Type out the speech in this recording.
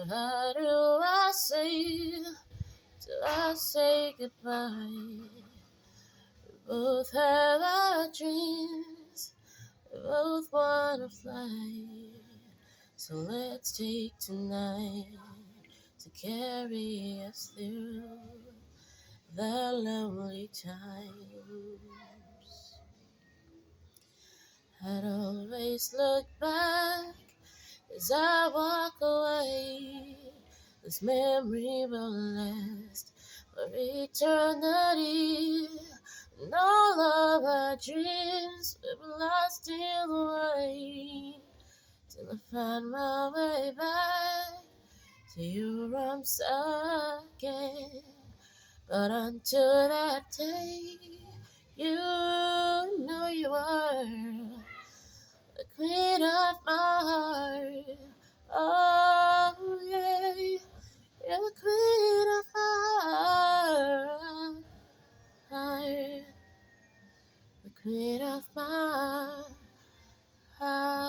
how do I say goodbye? We both have our dreams, we both wanna fly. So let's take tonight to carry us through the lonely times. I'd always look back as I walk away. This memory will last for eternity. And all of our dreams will be lost in the way. Till I find my way back to your arms again. But until that day, you know you are the queen of my heart. Oh yeah, you're the queen of my heart, the queen of my heart.